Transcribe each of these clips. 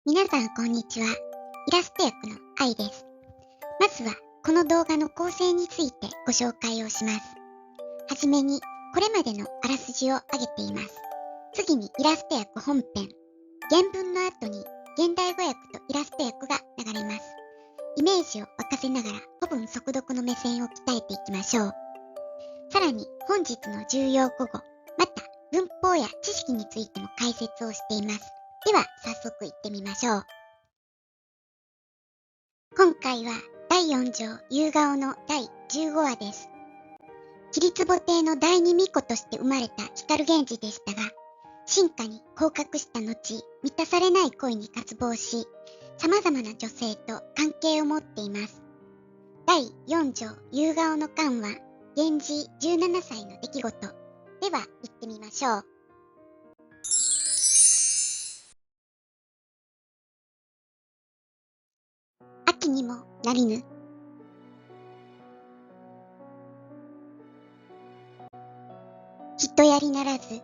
皆さんこんにちは。イラスト役の愛です。まずはこの動画の構成についてご紹介をします。はじめにこれまでのあらすじを挙げています。次にイラスト役本編。原文の後に現代語訳とイラスト訳が流れます。イメージを沸かせながら古文速読の目線を鍛えていきましょう。さらに本日の重要語語、また文法や知識についても解説をしています。では早速行ってみましょう。今回は第4条夕顔の第15話です。桐壺亭の第二巫女として生まれた光源氏でしたが、進化に降格した後、満たされない恋に渇望し、様々な女性と関係を持っています。第4条夕顔の巻は、源氏17歳の出来事。では行ってみましょう。秋にもなりぬ。人やりならず、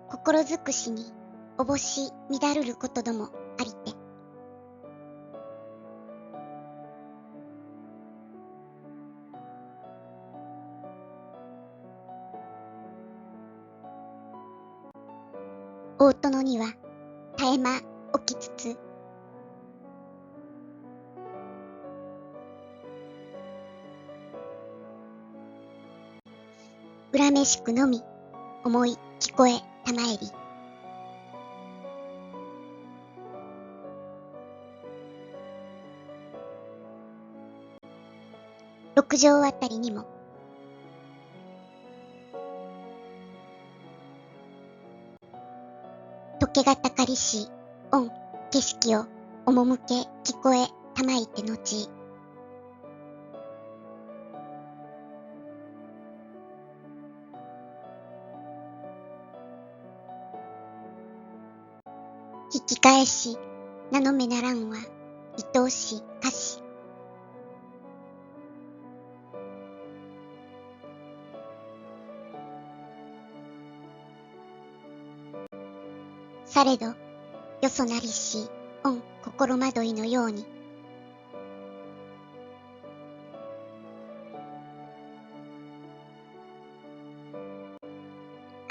心尽くしに、おぼし乱るることどもありて。大殿には、絶え間起きつつ、恨めしくのみ、思い聞こえたまえり。六条あたりにも、溶けがたかりし、御景色を、赴け聞こえたまいてのち、引き返し、名のめならんは、愛おしかし。されど、よそなりし、御心惑いのように、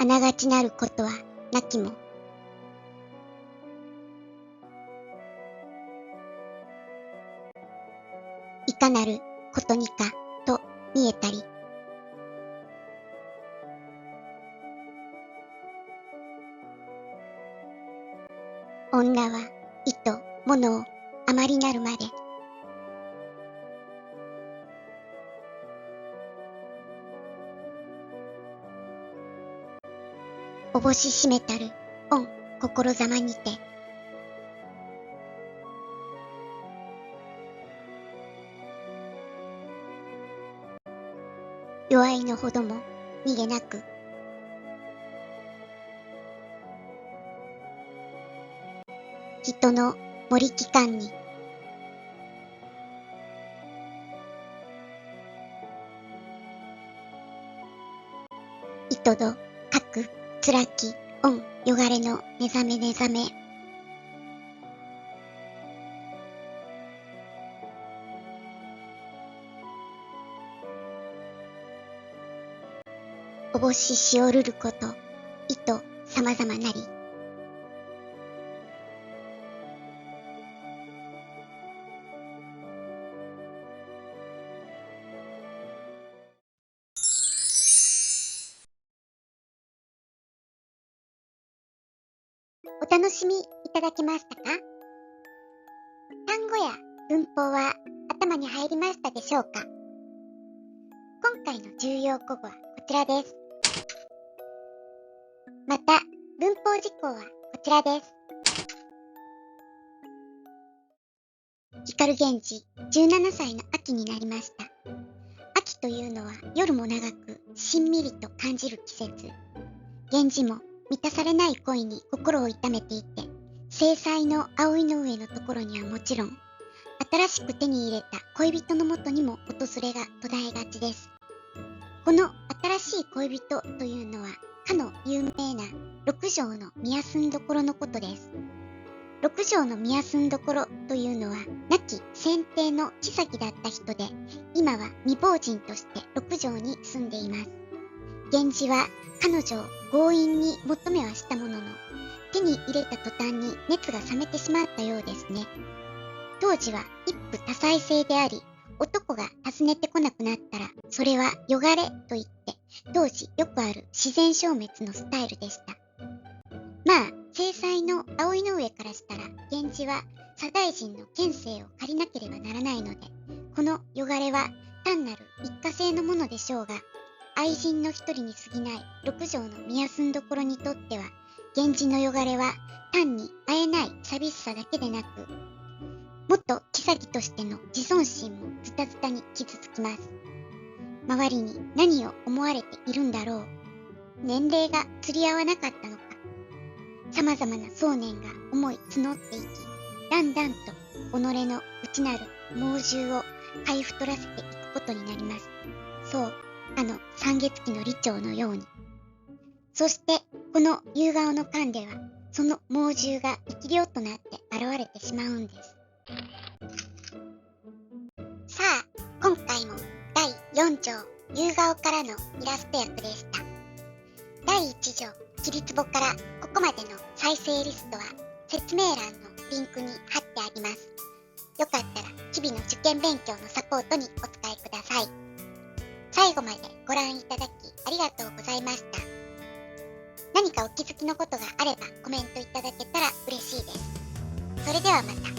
あながちなることはなきも。いかなることにかと見えたり。女は意と物をあまりなるまで。おぼししめたる御心ざまにて。弱いのほども逃げなく。人の森機関に。いとどかくつらき御よがれの目覚め目覚め。おぼししおるること、意とさまざまなり。お楽しみいただけましたか？単語や文法は頭に入りましたでしょうか？今回の重要語語はこちらです。また、文法事項はこちらです。光源氏17歳の秋になりました。秋というのは夜も長くしんみりと感じる季節。源氏も満たされない恋に心を痛めていて、正妻の葵の上のところにはもちろん、新しく手に入れた恋人のもとにも訪れが途絶えがちです。この新しい恋人というのは、かの有名な六条の宮住所のことです。六条の宮住所というのは亡き先帝の后だった人で、今は未亡人として六条に住んでいます。源氏は彼女を強引に求めはしたものの、手に入れた途端に熱が冷めてしまったようですね。当時は一夫多妻制であり、男が訪ねてこなくなったら、それはよがれと言って、当時よくある自然消滅のスタイルでした。まあ、正妻の葵の上からしたら、源氏は左大臣の権勢を借りなければならないので、このよがれは単なる一過性のものでしょうが、愛人の一人に過ぎない六条の宮住所にとっては、源氏のよがれは単に会えない寂しさだけでなく、元妃としての自尊心もズタズタに傷つきます。周りに何を思われているんだろう。年齢が釣り合わなかったのか。様々な想念が思い募っていき、だんだんと己の内なる猛獣を買い太らせていくことになります。そう、三月期の李長のように。そして、この夕顔の間では、その猛獣が生き量となって現れてしまうんです。さあ、今回も第4章夕顔からのイラスト役でした。第1条桐壺からここまでの再生リストは説明欄のリンクに貼ってあります。よかったら日々の受験勉強のサポートにお使いください。最後までご覧いただきありがとうございました。何かお気づきのことがあればコメントいただけたら嬉しいです。それではまた。